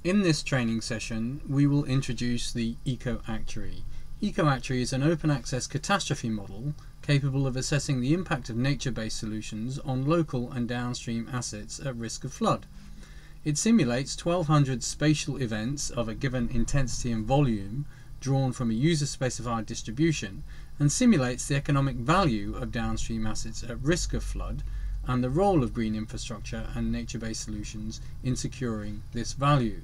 In this training session, we will introduce the EcoActuary. EcoActuary is an open access catastrophe model capable of assessing the impact of nature-based solutions on local and downstream assets at risk of flood. It simulates 1200 spatial events of a given intensity and volume drawn from a user-specified distribution and simulates the economic value of downstream assets at risk of flood and the role of green infrastructure and nature-based solutions in securing this value.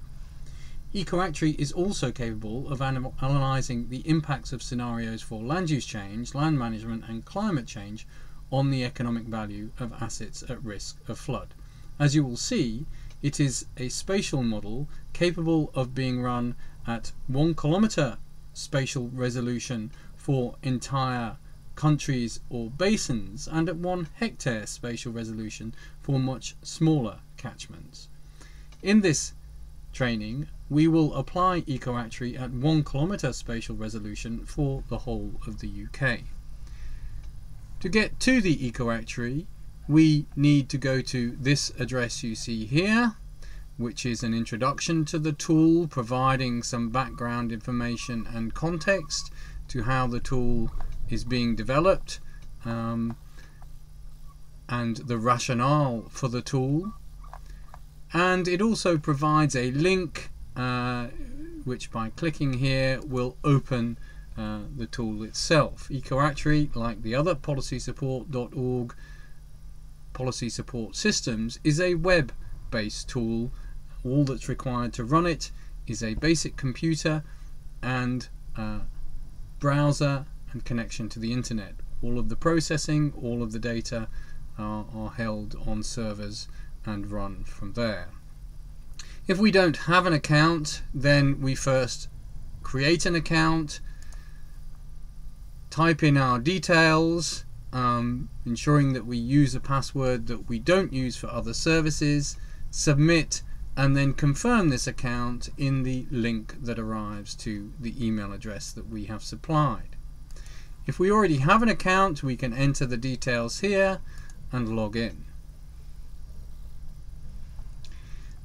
EcoActuary is also capable of analysing the impacts of scenarios for land use change, land management and climate change on the economic value of assets at risk of flood. As you will see, it is a spatial model capable of being run at 1 kilometre spatial resolution for entire countries or basins and at 1 hectare spatial resolution for much smaller catchments. In this training, we will apply EcoActuary at 1 kilometre spatial resolution for the whole of the UK. To get to the EcoActuary, we need to go to this address you see here, which is an introduction to the tool, providing some background information and context to how the tool is being developed and the rationale for the tool. And it also provides a link which by clicking here will open the tool itself. EcoActuary, like the other policysupport.org policy support systems, is a web-based tool. All that's required to run it is a basic computer and browser and connection to the internet. All of the processing, all of the data are held on servers and run from there. If we don't have an account, then we first create an account, type in our details, ensuring that we use a password that we don't use for other services, submit, and then confirm this account in the link that arrives to the email address that we have supplied. If we already have an account, we can enter the details here and log in.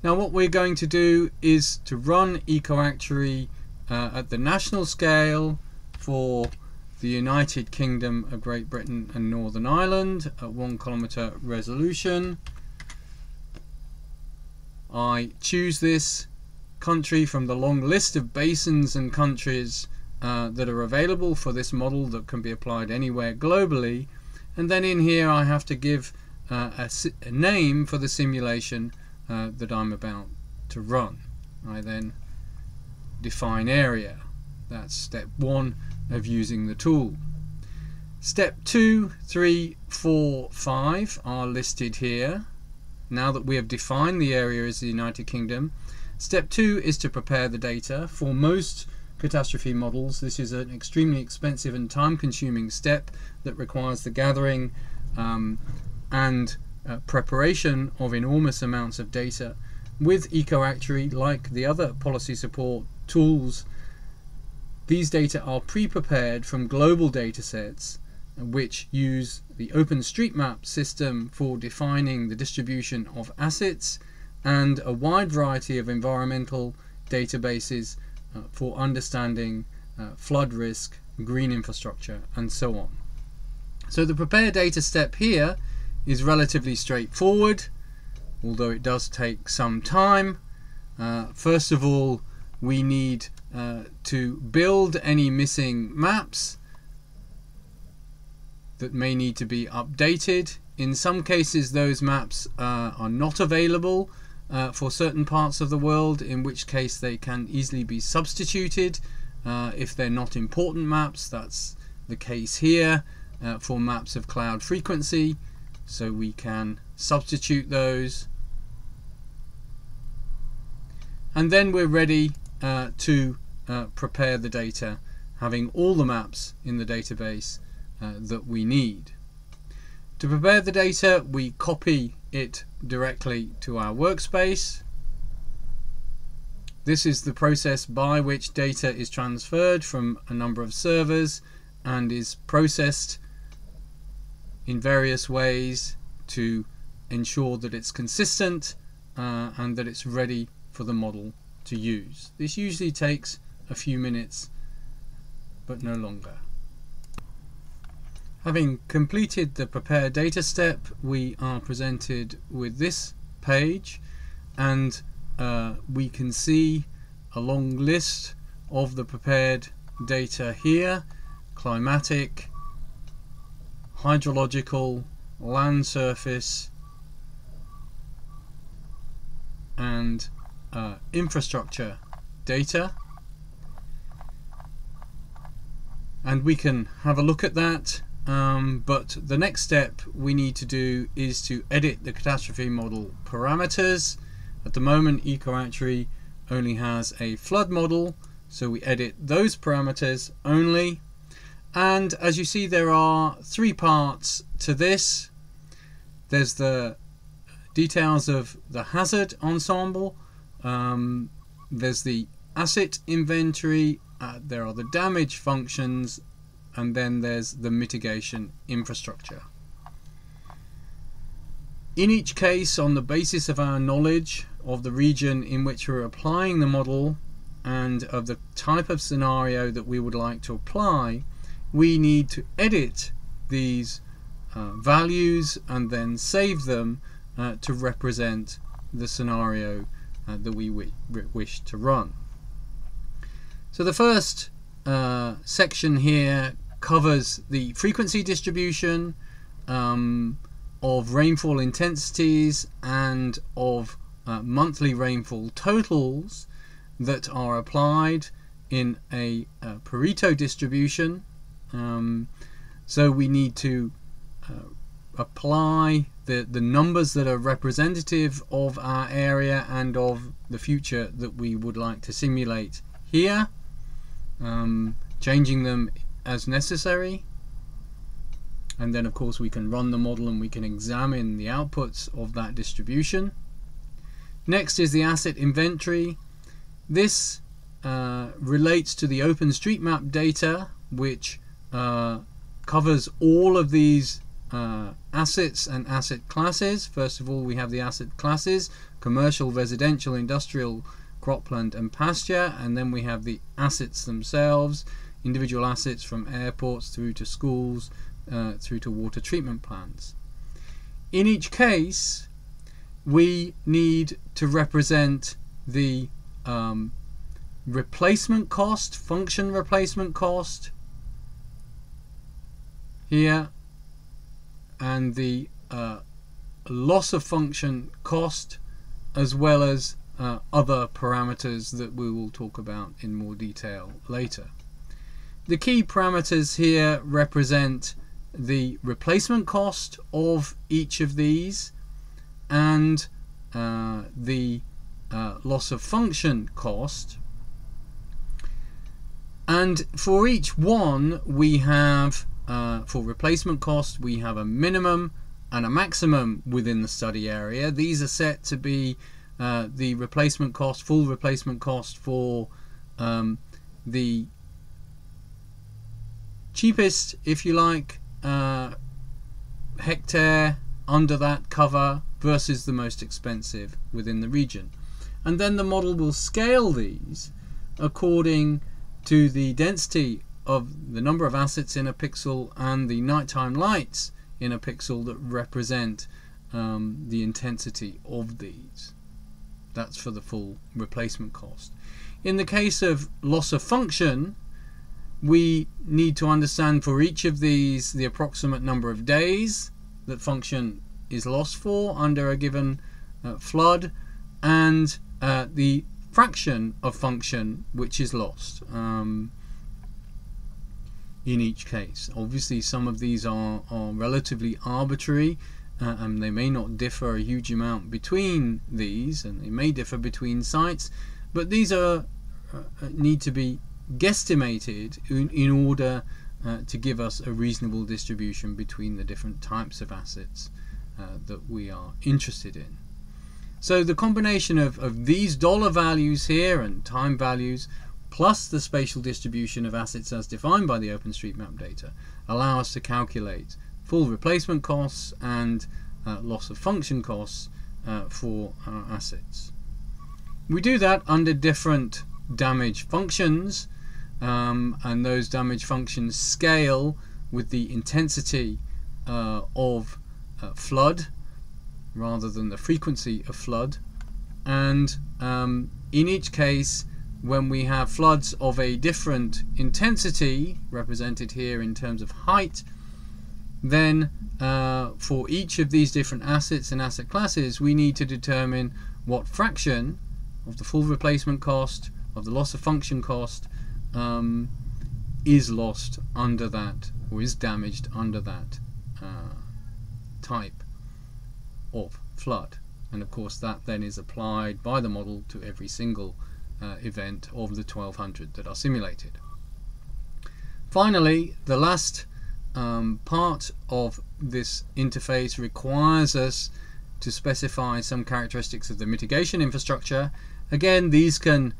Now what we're going to do is to run EcoActuary at the national scale for the United Kingdom of Great Britain and Northern Ireland at 1 kilometre resolution. I choose this country from the long list of basins and countries that are available for this model that can be applied anywhere globally, and then in here I have to give a name for the simulation that I'm about to run. I then define area. That's step 1 of using the tool. Step 2, 3, 4, 5 are listed here. Now that we have defined the area as the United Kingdom, step 2 is to prepare the data. For most catastrophe models, this is an extremely expensive and time-consuming step that requires the gathering and preparation of enormous amounts of data. With EcoActuary, like the other policy support tools, these data are pre-prepared from global data sets which use the OpenStreetMap system for defining the distribution of assets and a wide variety of environmental databases for understanding flood risk, green infrastructure and so on. So the prepare data step here is relatively straightforward, although it does take some time. First of all, we need to build any missing maps that may need to be updated. In some cases those maps are not available for certain parts of the world, in which case they can easily be substituted if they're not important maps. That's the case here for maps of cloud frequency, so we can substitute those, and then we're ready to prepare the data, having all the maps in the database that we need. To prepare the data, we copy it directly to our workspace. This is the process by which data is transferred from a number of servers and is processed in various ways to ensure that it's consistent and that it's ready for the model to use. This usually takes a few minutes, but no longer. Having completed the prepare data step, we are presented with this page, and we can see a long list of the prepared data here: climatic, hydrological, land surface, and infrastructure data. And we can have a look at that, but the next step we need to do is to edit the catastrophe model parameters. At the moment, EcoActuary only has a flood model, so we edit those parameters only. And as you see, there are three parts to this. There's the details of the hazard ensemble, there's the asset inventory, there are the damage functions, and then there's the mitigation infrastructure. In each case, on the basis of our knowledge of the region in which we're applying the model and of the type of scenario that we would like to apply, we need to edit these values and then save them to represent the scenario that we wish to run. So the first section here covers the frequency distribution of rainfall intensities and of monthly rainfall totals that are applied in a Pareto distribution. So we need to apply the numbers that are representative of our area and of the future that we would like to simulate here, changing them as necessary. And then of course we can run the model and we can examine the outputs of that distribution. Next is the asset inventory. This relates to the OpenStreetMap data, which covers all of these assets and asset classes. First of all, we have the asset classes: commercial, residential, industrial, cropland and pasture, and then we have the assets themselves, individual assets from airports through to schools, through to water treatment plants. In each case, we need to represent the replacement cost, function replacement cost here, and the loss of function cost, as well as other parameters that we will talk about in more detail later. The key parameters here represent the replacement cost of each of these and the loss of function cost. And for each one, we have for replacement cost, we have a minimum and a maximum within the study area. These are set to be the replacement cost, full replacement cost for the cheapest, if you like, hectare under that cover versus the most expensive within the region. And then the model will scale these according to the density of the number of assets in a pixel and the nighttime lights in a pixel that represent the intensity of these. That's for the full replacement cost. In the case of loss of function, we need to understand for each of these the approximate number of days that function is lost for under a given flood, and the fraction of function which is lost in each case. Obviously some of these are relatively arbitrary, and they may not differ a huge amount between these, and they may differ between sites, but these are need to be guesstimated in order to give us a reasonable distribution between the different types of assets that we are interested in. So the combination of these dollar values here and time values plus the spatial distribution of assets as defined by the OpenStreetMap data allow us to calculate full replacement costs and loss of function costs for our assets. We do that under different damage functions, and those damage functions scale with the intensity of flood rather than the frequency of flood. And in each case, when we have floods of a different intensity, represented here in terms of height, then for each of these different assets and asset classes, we need to determine what fraction of the full replacement cost, of the loss of function cost, is lost under that, or is damaged under that type of flood. And of course that then is applied by the model to every single event of the 1200 that are simulated. Finally, the last part of this interface requires us to specify some characteristics of the mitigation infrastructure. Again, these can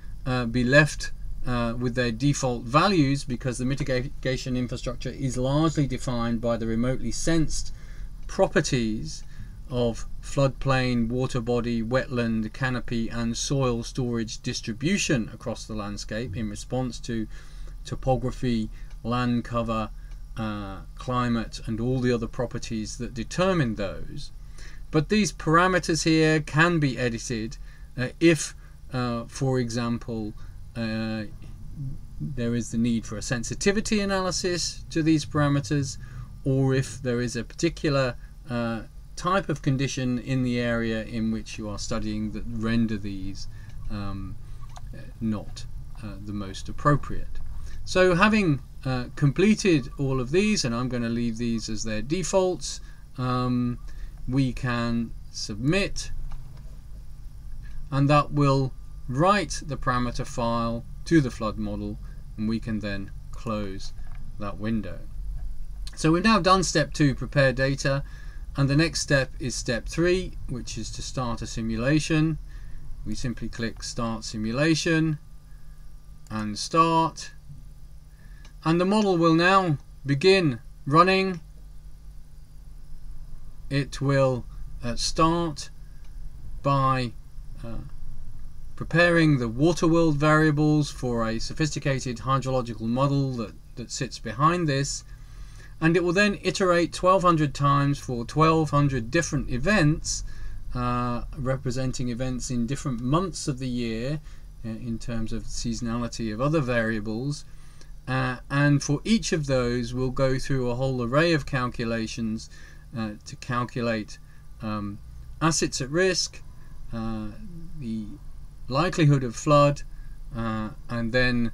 be left with their default values, because the mitigation infrastructure is largely defined by the remotely sensed properties of floodplain, water body, wetland, canopy and soil storage distribution across the landscape in response to topography, land cover, climate and all the other properties that determine those. But these parameters here can be edited if, for example, there is the need for a sensitivity analysis to these parameters, or if there is a particular type of condition in the area in which you are studying that render these not the most appropriate. So having completed all of these, and I'm going to leave these as their defaults, we can submit, and that will write the parameter file to the flood model, and we can then close that window. So we've now done step 2, prepare data, and the next step is step 3, which is to start a simulation. We simply click start simulation and start, and the model will now begin running. It will start by preparing the water world variables for a sophisticated hydrological model that sits behind this, and it will then iterate 1200 times for 1200 different events, representing events in different months of the year in terms of seasonality of other variables, and for each of those we'll go through a whole array of calculations to calculate assets at risk, the likelihood of flood, and then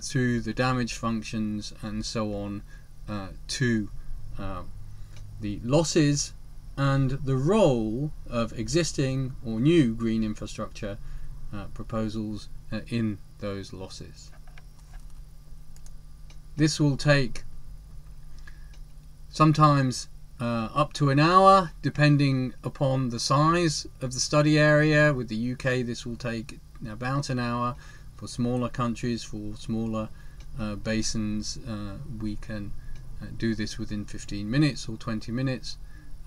through the damage functions and so on to the losses and the role of existing or new green infrastructure proposals in those losses. This will take sometimes up to an hour, depending upon the size of the study area. With the UK, this will take about an hour. For smaller countries, for smaller basins, we can do this within 15 minutes or 20 minutes.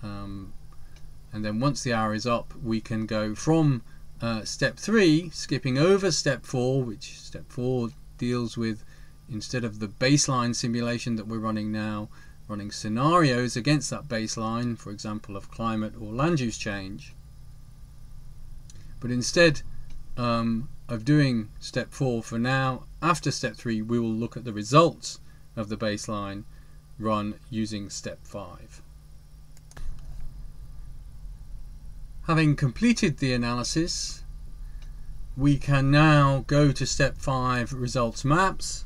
And then once the hour is up, we can go from step 3, skipping over step 4, which step 4 deals with, instead of the baseline simulation that we're running now, running scenarios against that baseline, for example of climate or land use change. But instead of doing step 4 for now, after step 3 we will look at the results of the baseline run using step 5. Having completed the analysis, we can now go to step 5, results maps.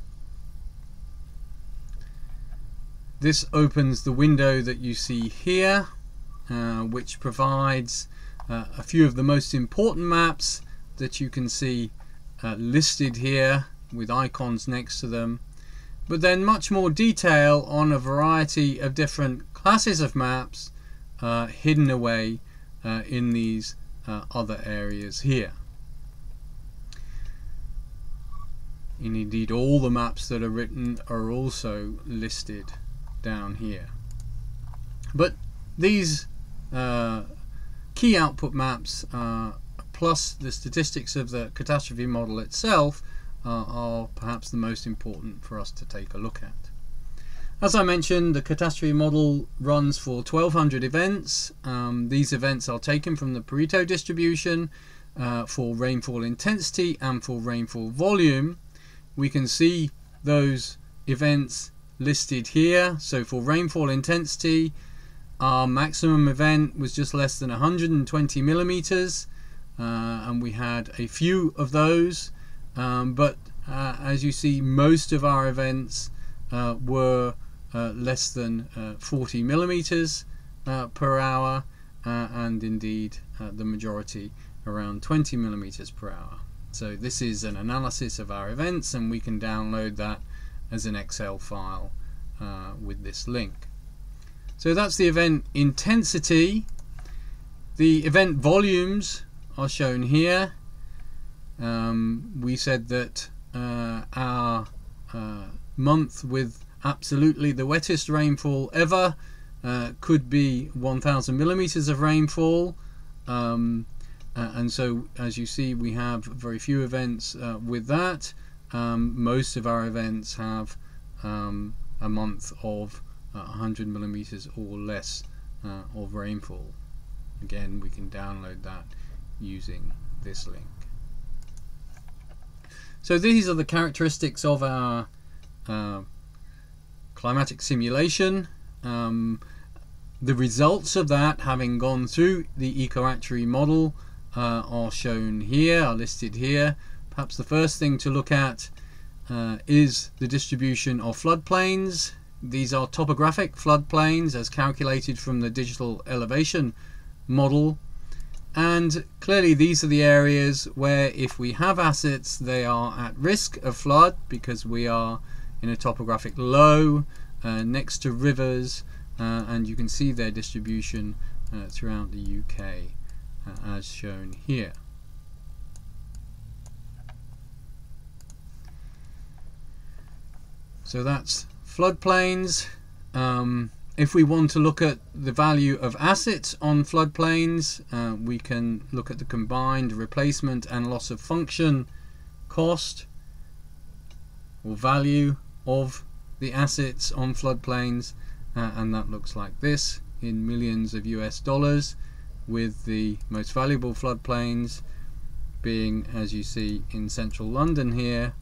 This opens the window that you see here, which provides a few of the most important maps that you can see listed here with icons next to them, but then much more detail on a variety of different classes of maps hidden away in these other areas here. And indeed all the maps that are written are also listed down here. But these key output maps apply plus the statistics of the catastrophe model itself are perhaps the most important for us to take a look at. As I mentioned, the catastrophe model runs for 1200 events. These events are taken from the Pareto distribution for rainfall intensity and for rainfall volume. We can see those events listed here. So for rainfall intensity, our maximum event was just less than 120 millimeters, and we had a few of those, but as you see, most of our events were less than 40 millimeters per hour, and indeed the majority around 20 millimeters per hour. So this is an analysis of our events, and we can download that as an Excel file with this link. So that's the event intensity. The event volumes are shown here. We said that our month with absolutely the wettest rainfall ever could be 1000 millimeters of rainfall, and so as you see, we have very few events with that. Most of our events have a month of 100 millimeters or less of rainfall. Again, we can download that using this link. So these are the characteristics of our climatic simulation. The results of that, having gone through the EcoActuary model, are shown here, are listed here. Perhaps the first thing to look at is the distribution of floodplains. These are topographic floodplains as calculated from the digital elevation model, and clearly these are the areas where, if we have assets, they are at risk of flood because we are in a topographic low next to rivers, and you can see their distribution throughout the UK as shown here. So that's floodplains. If we want to look at the value of assets on floodplains, we can look at the combined replacement and loss of function cost or value of the assets on floodplains, and that looks like this in millions of US dollars, with the most valuable floodplains being, as you see, in central London here,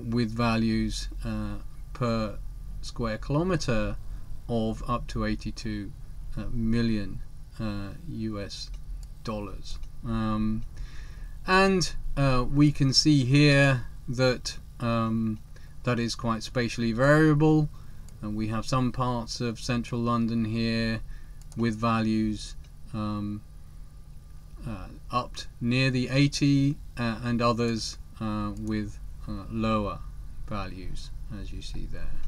with values per square kilometre of up to 82 million US dollars. And we can see here that that is quite spatially variable, and we have some parts of central London here with values up near the 80 and others with lower values, as you see there.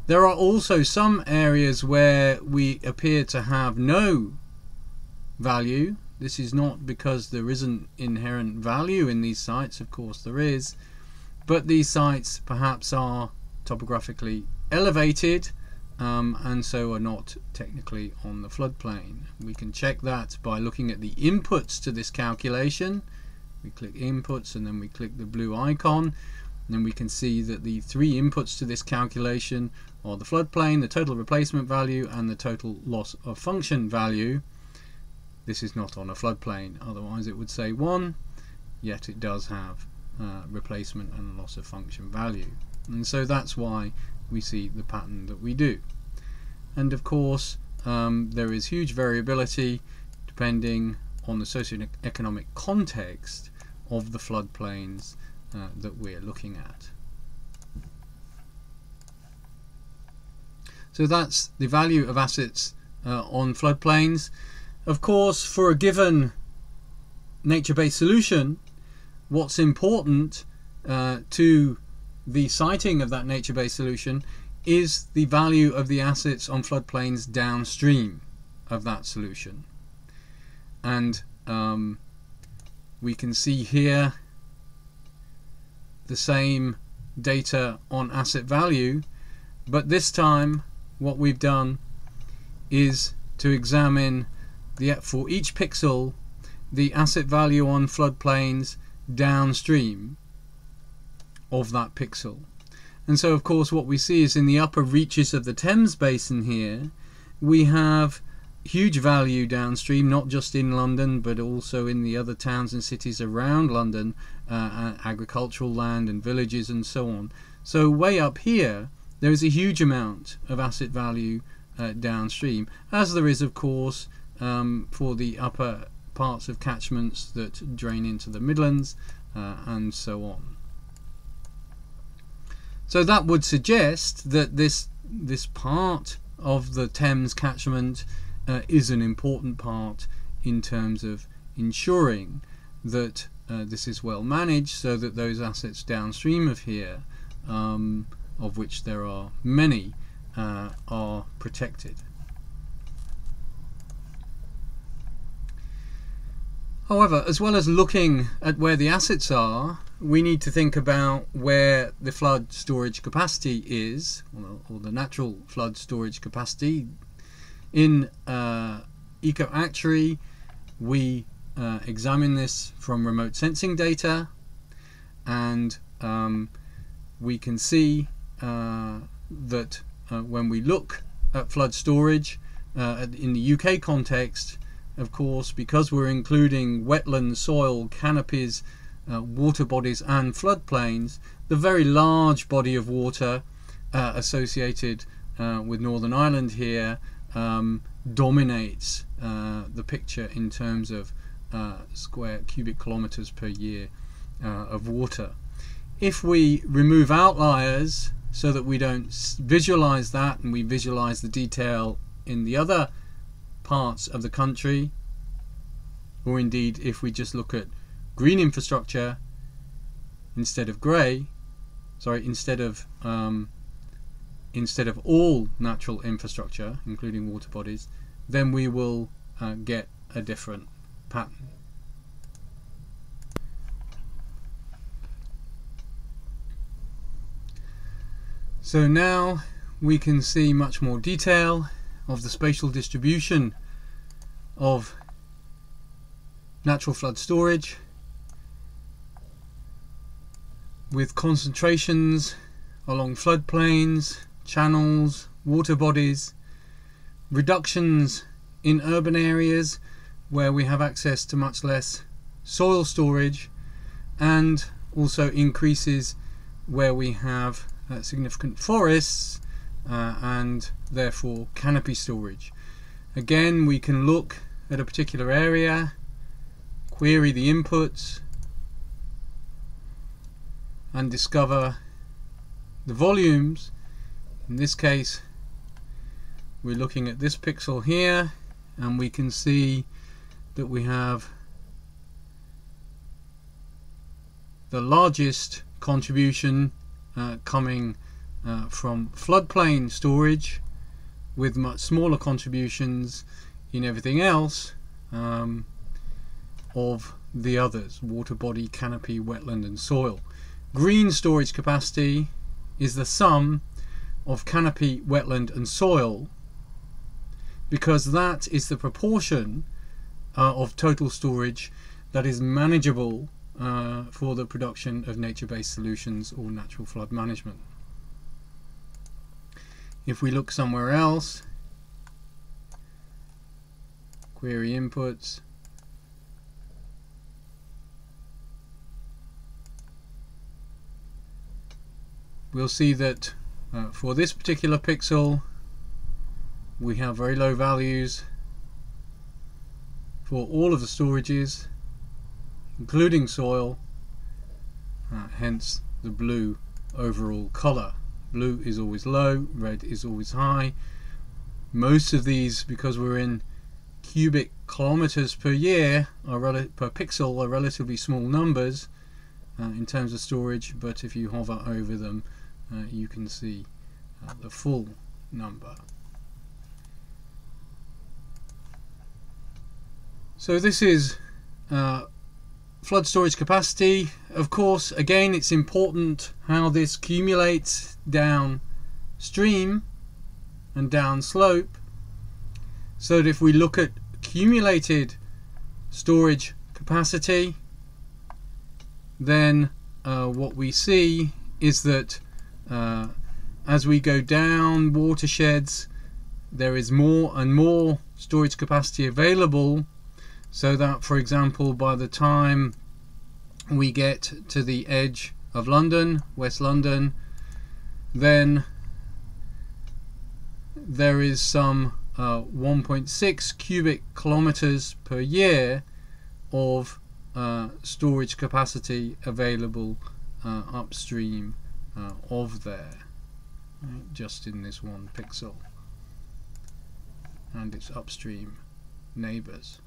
There are also some areas where we appear to have no value. This is not because there isn't inherent value in these sites, of course there is, but these sites perhaps are topographically elevated and so are not technically on the floodplain. We can check that by looking at the inputs to this calculation. We click inputs and then we click the blue icon, and then we can see that the three inputs to this calculation are the floodplain, the total replacement value, and the total loss of function value. This is not on a floodplain, otherwise it would say 1, yet it does have replacement and loss of function value, and so that's why we see the pattern that we do. And of course there is huge variability depending on the socioeconomic context of the floodplains that we're looking at. So that's the value of assets on floodplains. Of course, for a given nature-based solution, what's important to the siting of that nature-based solution is the value of the assets on floodplains downstream of that solution. And we can see here the same data on asset value, but this time what we've done is to examine for each pixel the asset value on floodplains downstream of that pixel. And so of course what we see is in the upper reaches of the Thames Basin here we have huge value downstream, not just in London but also in the other towns and cities around London, agricultural land and villages and so on. So way up here there is a huge amount of asset value downstream, as there is of course for the upper parts of catchments that drain into the Midlands and so on. So that would suggest that this part of the Thames catchment is an important part in terms of ensuring that this is well managed, so that those assets downstream of here, of which there are many, are protected. However, as well as looking at where the assets are, we need to think about where the flood storage capacity is, or the natural flood storage capacity. In EcoActuary, we examine this from remote sensing data, and we can see that when we look at flood storage in the UK context, of course, because we're including wetlands, soil, canopies, water bodies and floodplains, the very large body of water associated with Northern Ireland here dominates the picture in terms of square cubic kilometers per year of water. If we remove outliers so that we don't visualize that and we visualize the detail in the other parts of the country, or indeed if we just look at green infrastructure instead of grey, instead of all natural infrastructure including water bodies, then we will get a different pattern. So now we can see much more detail of the spatial distribution of natural flood storage, with concentrations along floodplains, channels, water bodies, reductions in urban areas where we have access to much less soil storage, and also increases where we have significant forests and therefore canopy storage. Again, we can look at a particular area, query the inputs, and discover the volumes. In this case, we're looking at this pixel here, and we can see that we have the largest contribution coming from floodplain storage, with much smaller contributions in everything else of the others: water body, canopy, wetland and soil. Green storage capacity is the sum of canopy, wetland and soil, because that is the proportion of total storage that is manageable for the production of nature-based solutions or natural flood management. If we look somewhere else, query inputs, we'll see that for this particular pixel we have very low values for all of the storages, including soil, hence the blue overall colour. Blue is always low, red is always high. Most of these, because we're in cubic kilometers per year per pixel, are relatively small numbers in terms of storage, but if you hover over them you can see the full number. So this is flood storage capacity. Of course, again, it's important how this accumulates downstream and downslope, so that if we look at accumulated storage capacity, then what we see is that as we go down watersheds, there is more and more storage capacity available, so that, for example, by the time we get to the edge of London, West London, then there is some 1.6 cubic kilometers per year of storage capacity available upstream of there, right, just in this one pixel and its upstream neighbours.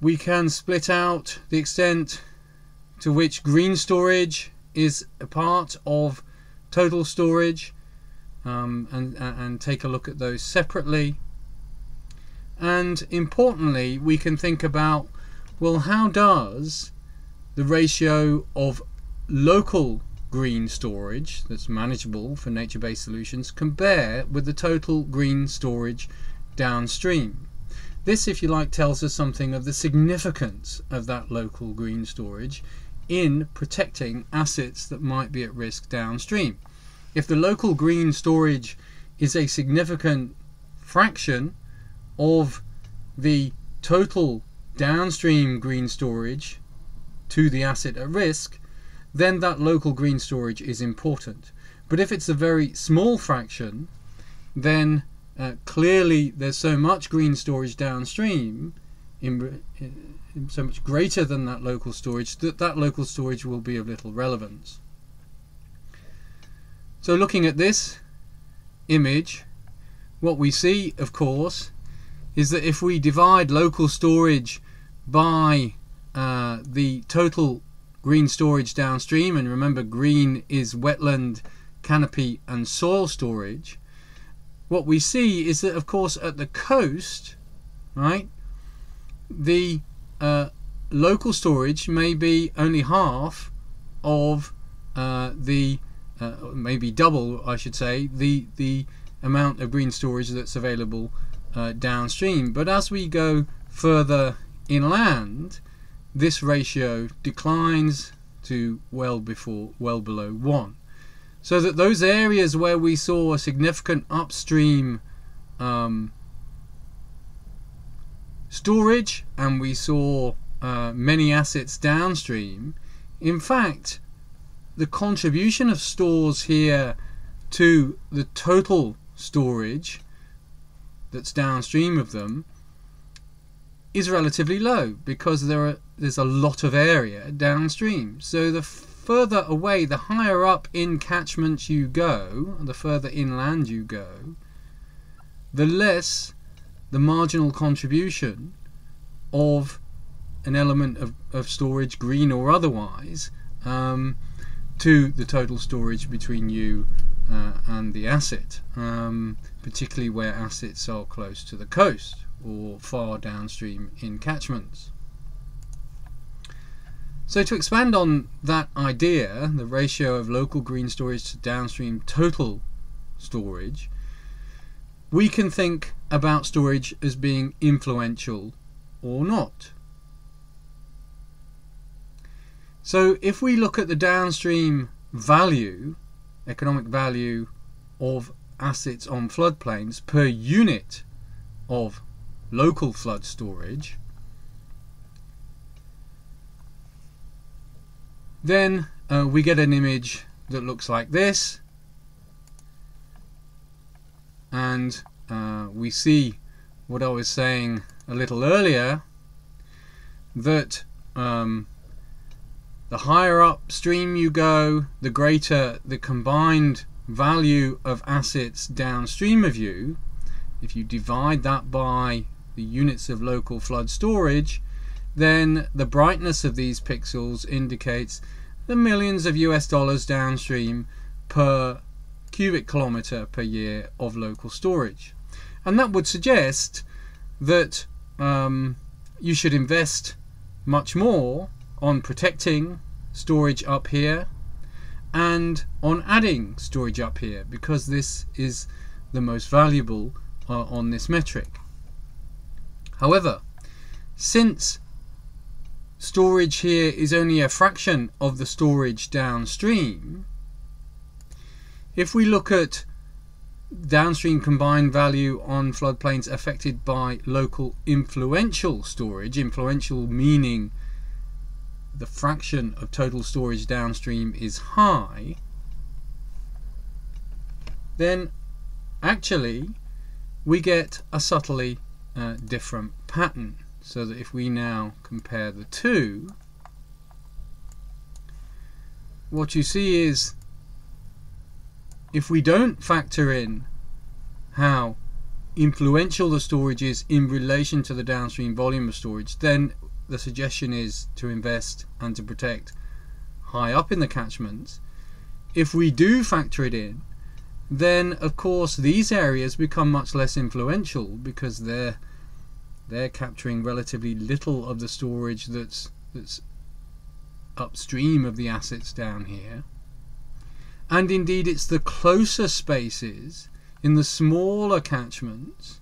We can split out the extent to which green storage is a part of total storage and take a look at those separately. And importantly, we can think about, well, how does the ratio of local green storage that's manageable for nature-based solutions compare with the total green storage downstream? This, if you like, tells us something of the significance of that local green storage in protecting assets that might be at risk downstream. If the local green storage is a significant fraction of the total downstream green storage to the asset at risk, then that local green storage is important. But if it's a very small fraction, then clearly there's so much green storage downstream, in so much greater than that local storage, that local storage will be of little relevance. So looking at this image, what we see, of course, is that if we divide local storage by the total green storage downstream, and remember green is wetland, canopy and soil storage, what we see is that, of course, at the coast, right, the local storage may be only half of maybe double, I should say, the amount of green storage that's available downstream. But as we go further inland, this ratio declines to well below 1. So that those areas where we saw a significant upstream storage and we saw many assets downstream, in fact the contribution of stores here to the total storage that's downstream of them is relatively low, because there's a lot of area downstream. So the further away, the higher up in catchment you go, the further inland you go, the less the marginal contribution of an element of storage, green or otherwise, to the total storage between you and the asset, particularly where assets are close to the coast or far downstream in catchments. So to expand on that idea, the ratio of local green storage to downstream total storage, we can think about storage as being influential or not. So if we look at the downstream value, economic value of assets on floodplains per unit of local flood storage, then we get an image that looks like this, and we see what I was saying a little earlier, that the higher upstream you go, the greater the combined value of assets downstream of you. If you divide that by the units of local flood storage, then the brightness of these pixels indicates the millions of US dollars downstream per cubic kilometer per year of local storage. And that would suggest that you should invest much more on protecting storage up here and on adding storage up here, because this is the most valuable on this metric. However, since storage here is only a fraction of the storage downstream, if we look at downstream combined value on floodplains affected by local influential storage, influential meaning the fraction of total storage downstream is high, then actually we get a subtly different pattern. So that if we now compare the two, what you see is if we don't factor in how influential the storage is in relation to the downstream volume of storage, then the suggestion is to invest and to protect high up in the catchments. If we do factor it in, then of course these areas become much less influential because they're capturing relatively little of the storage that's upstream of the assets down here. And indeed it's the closer spaces in the smaller catchments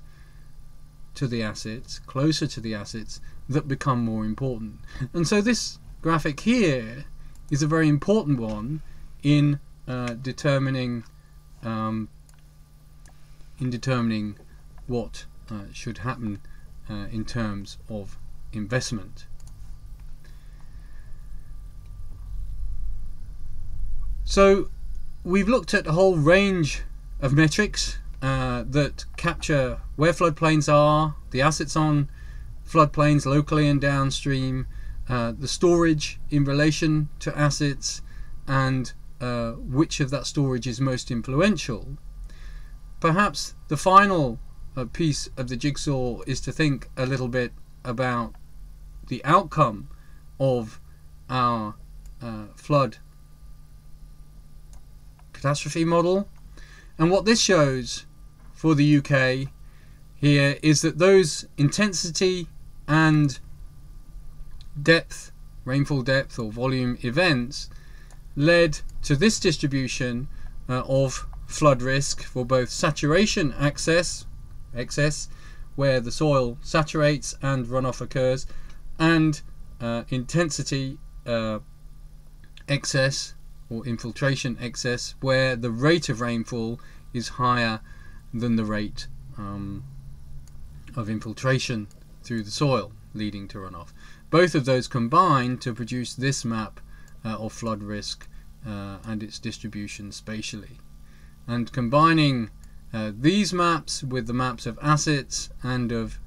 to the assets, closer to the assets, that become more important. And so this graphic here is a very important one in determining what should happen in terms of investment. So we've looked at a whole range of metrics that capture where floodplains are, the assets on floodplains locally and downstream, the storage in relation to assets, and which of that storage is most influential. Perhaps the final piece of the jigsaw is to think a little bit about the outcome of our flood catastrophe model. And what this shows for the UK here is that those intensity and depth, rainfall depth or volume events, led to this distribution of flood risk for both saturation excess, where the soil saturates and runoff occurs, and intensity excess or infiltration excess, where the rate of rainfall is higher than the rate of infiltration through the soil leading to runoff. Both of those combine to produce this map of flood risk and its distribution spatially. And combining these maps with the maps of assets and of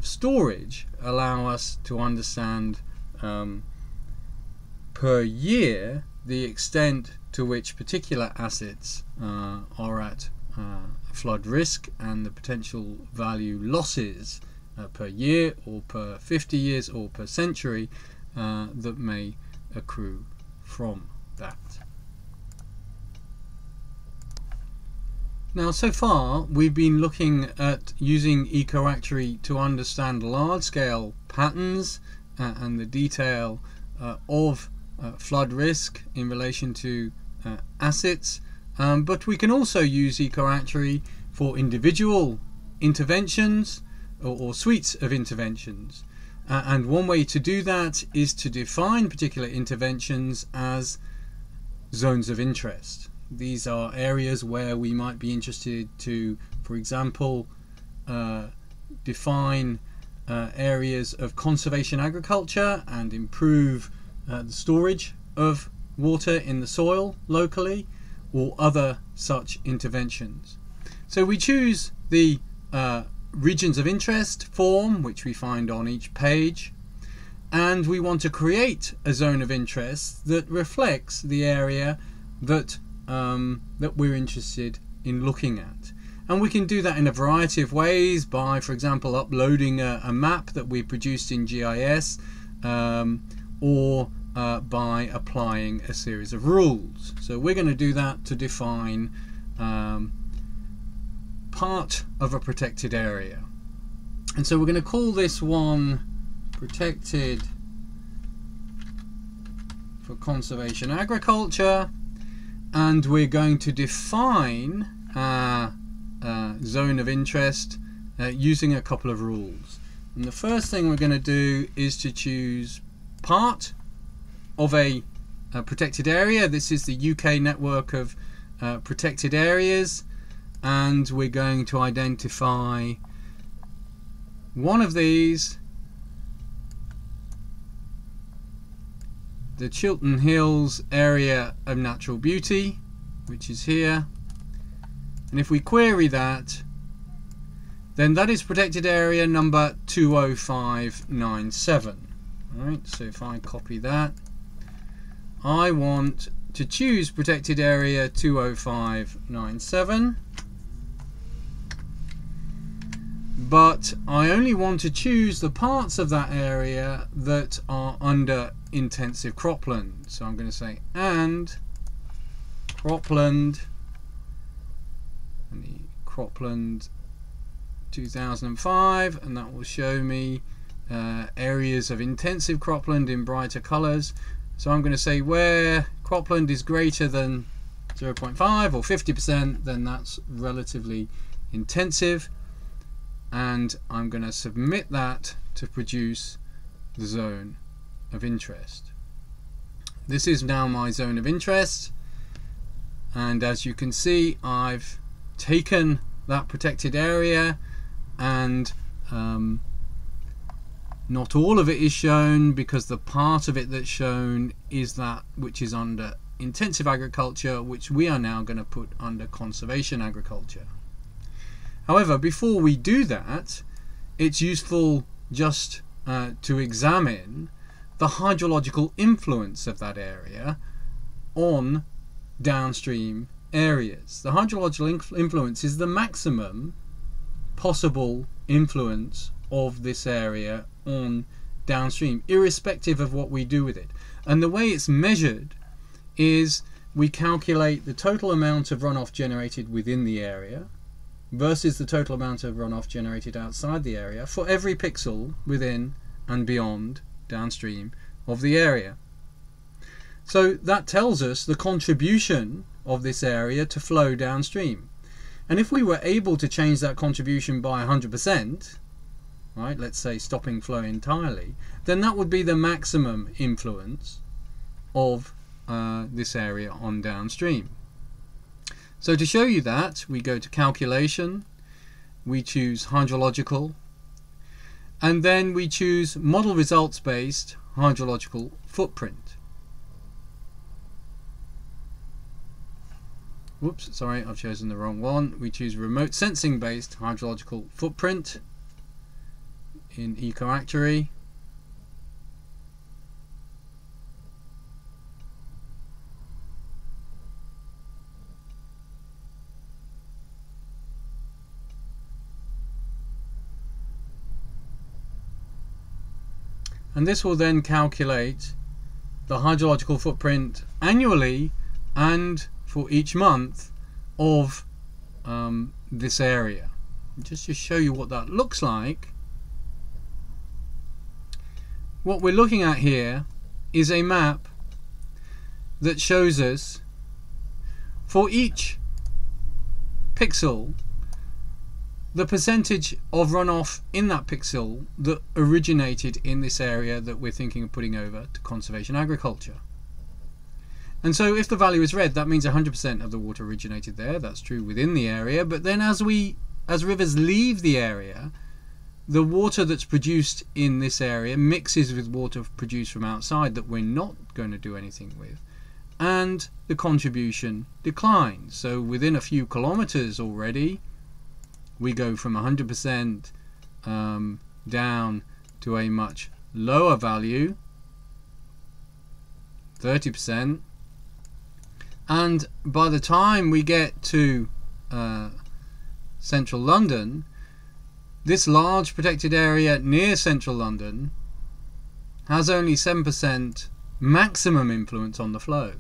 storage allow us to understand per year the extent to which particular assets are at flood risk and the potential value losses per year or per 50 years or per century that may accrue from that. Now, so far we've been looking at using EcoActuary to understand large-scale patterns and the detail of flood risk in relation to assets, but we can also use EcoActuary for individual interventions or suites of interventions. And one way to do that is to define particular interventions as zones of interest. These are areas where we might be interested to, for example, define areas of conservation agriculture and improve the storage of water in the soil locally, or other such interventions. So we choose the regions of interest form, which we find on each page, and we want to create a zone of interest that reflects the area that we're interested in looking at. And we can do that in a variety of ways by, for example, uploading a map that we produced in GIS, or by applying a series of rules. So we're going to do that to define part of a protected area. And so we're going to call this one protected for conservation agriculture, and we're going to define our zone of interest using a couple of rules. And the first thing we're going to do is to choose part of a protected area. This is the UK network of protected areas, and we're going to identify one of these, the Chiltern Hills area of natural beauty, which is here. And if we query that, then that is protected area number 20597. Right, so if I copy that, I want to choose protected area 20597, but I only want to choose the parts of that area that are under intensive cropland. So I'm going to say and cropland, and the cropland 2005, and that will show me areas of intensive cropland in brighter colors. So I'm going to say where cropland is greater than 0.5 or 50%, then that's relatively intensive, and I'm going to submit that to produce the zone of interest. This is now my zone of interest, and as you can see, I've taken that protected area, and not all of it is shown, because the part of it that's shown is that which is under intensive agriculture, which we are now going to put under conservation agriculture. However, before we do that, it's useful just to examine the hydrological influence of that area on downstream areas. The hydrological influence is the maximum possible influence of this area on downstream, irrespective of what we do with it. And the way it's measured is we calculate the total amount of runoff generated within the area versus the total amount of runoff generated outside the area for every pixel within and beyond downstream of the area. So that tells us the contribution of this area to flow downstream. And if we were able to change that contribution by 100%, right, let's say stopping flow entirely, then that would be the maximum influence of this area on downstream. So to show you that, we go to calculation, we choose hydrological, and then we choose model results based hydrological footprint. Whoops, sorry, I've chosen the wrong one. We choose remote sensing based hydrological footprint in EcoActuary. And this will then calculate the hydrological footprint annually and for each month of this area. Just to show you what that looks like, what we're looking at here is a map that shows us for each pixel the percentage of runoff in that pixel that originated in this area that we're thinking of putting over to conservation agriculture. And so if the value is red, that means 100% of the water originated there. That's true within the area, but then as rivers leave the area, the water that's produced in this area mixes with water produced from outside that we're not going to do anything with, and the contribution declines. So within a few kilometers already, we go from 100% down to a much lower value, 30%, and by the time we get to central London, this large protected area near central London has only 7% maximum influence on the flow.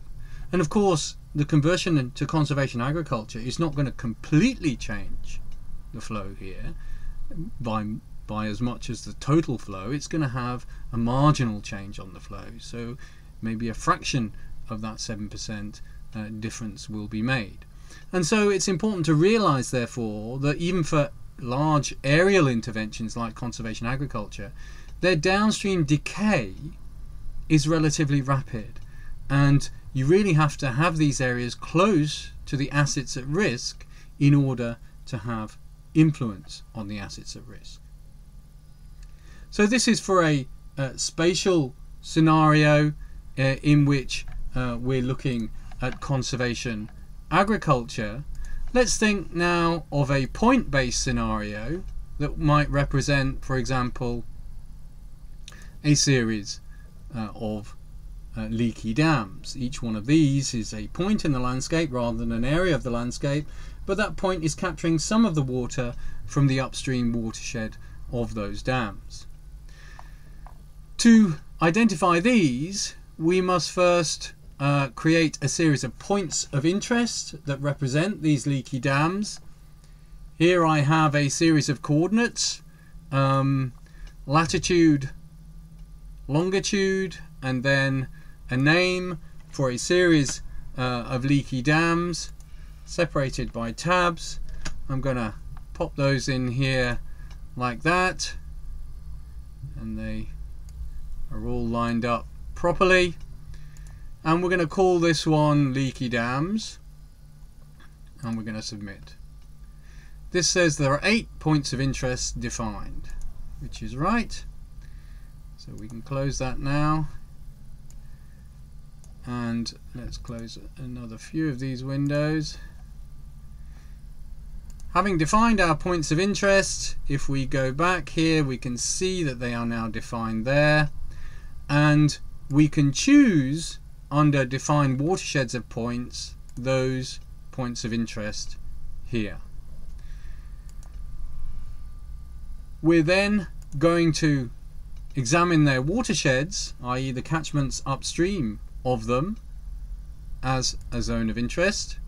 And of course, the conversion to conservation agriculture is not going to completely change the flow here by as much as the total flow. It's going to have a marginal change on the flow, so maybe a fraction of that 7% difference will be made. And so it's important to realize, therefore, that even for large aerial interventions like conservation agriculture, their downstream decay is relatively rapid, and you really have to have these areas close to the assets at risk in order to have influence on the assets at risk. So this is for a spatial scenario in which we're looking at conservation agriculture. Let's think now of a point-based scenario that might represent, for example, a series of leaky dams. Each one of these is a point in the landscape rather than an area of the landscape, but that point is capturing some of the water from the upstream watershed of those dams. To identify these, we must first create a series of points of interest that represent these leaky dams. Here I have a series of coordinates, latitude, longitude, and then a name for a series of leaky dams separated by tabs. I'm going to pop those in here like that, and they are all lined up properly. And we're going to call this one leaky dams, and we're going to submit. This says there are 8 points of interest defined, which is right. So we can close that now, and let's close another few of these windows. Having defined our points of interest, if we go back here, we can see that they are now defined there, and we can choose under defined watersheds of points those points of interest here. We're then going to examine their watersheds, i.e. the catchments upstream of them, as a zone of interest.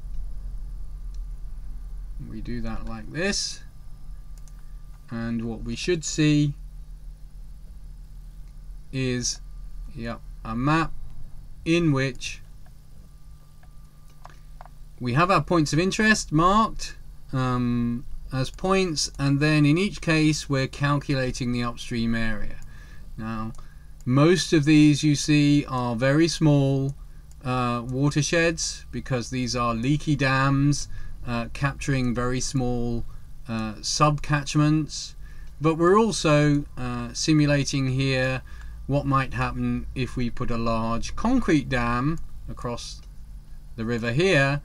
We do that like this, and what we should see is a map in which we have our points of interest marked as points, and then in each case we're calculating the upstream area. Now, most of these you see are very small watersheds, because these are leaky dams capturing very small sub-catchments, but we're also simulating here what might happen if we put a large concrete dam across the river here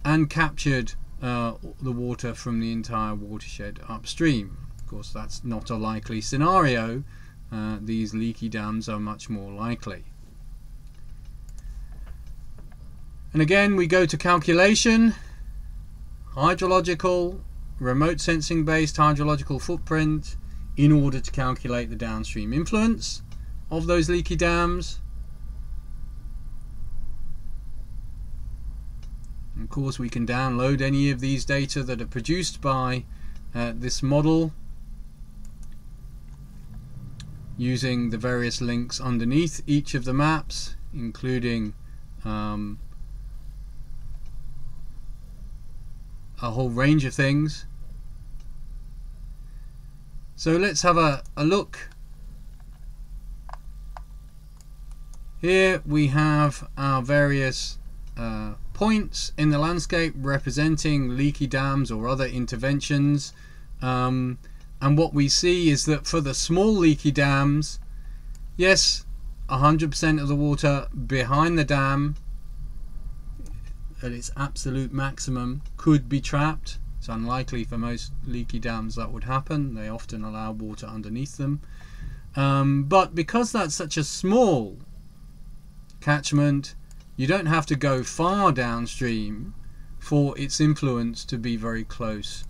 and captured the water from the entire watershed upstream. Of course, that's not a likely scenario. These leaky dams are much more likely. And again, we go to calculation, hydrological, remote sensing based hydrological footprint, in order to calculate the downstream influence of those leaky dams. And of course, we can download any of these data that are produced by this model using the various links underneath each of the maps, including a whole range of things. So let's have a look. Here we have our various points in the landscape representing leaky dams or other interventions, and what we see is that for the small leaky dams, yes, 100% of the water behind the dam at its absolute maximum could be trapped. It's unlikely for most leaky dams that would happen. They often allow water underneath them, but because that's such a small catchment, you don't have to go far downstream for its influence to be very close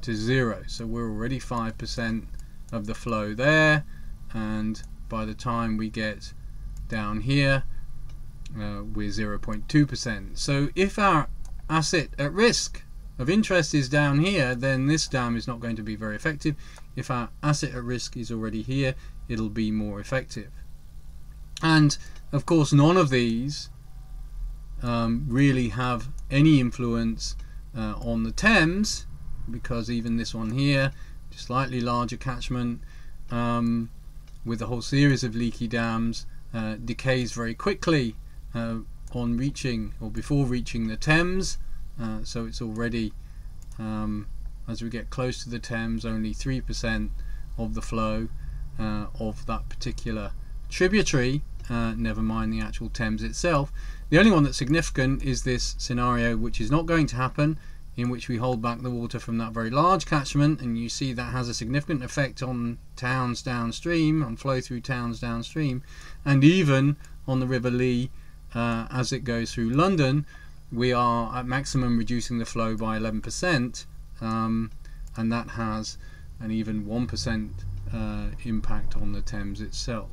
to zero. So we're already 5% of the flow there, and by the time we get down here, we're 0.2%. So if our asset at risk of interest is down here, then this dam is not going to be very effective. If our asset at risk is already here, it'll be more effective. And of course, none of these really have any influence on the Thames, because even this one here, slightly larger catchment with a whole series of leaky dams, decays very quickly on reaching or before reaching the Thames. So it's already, as we get close to the Thames, only 3% of the flow of that particular tributary, never mind the actual Thames itself. The only one that's significant is this scenario, which is not going to happen, in which we hold back the water from that very large catchment, and you see that has a significant effect on towns downstream, on flow through towns downstream, and even on the River Lee as it goes through London. We are at maximum reducing the flow by 11%, and that has an even 1% impact on the Thames itself.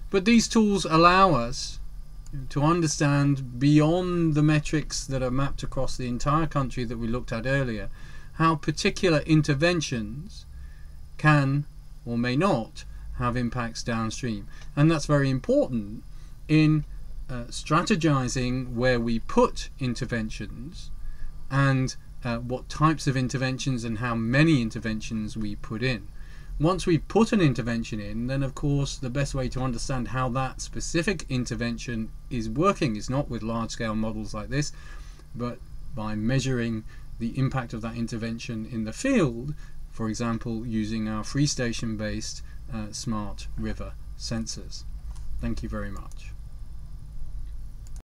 But these tools allow us to understand, beyond the metrics that are mapped across the entire country that we looked at earlier, how particular interventions can or may not have impacts downstream. And that's very important in strategizing where we put interventions, and what types of interventions and how many interventions we put in. Once we put an intervention in, then of course the best way to understand how that specific intervention is working is not with large-scale models like this, but by measuring the impact of that intervention in the field, for example using our free station based smart river sensors. Thank you very much.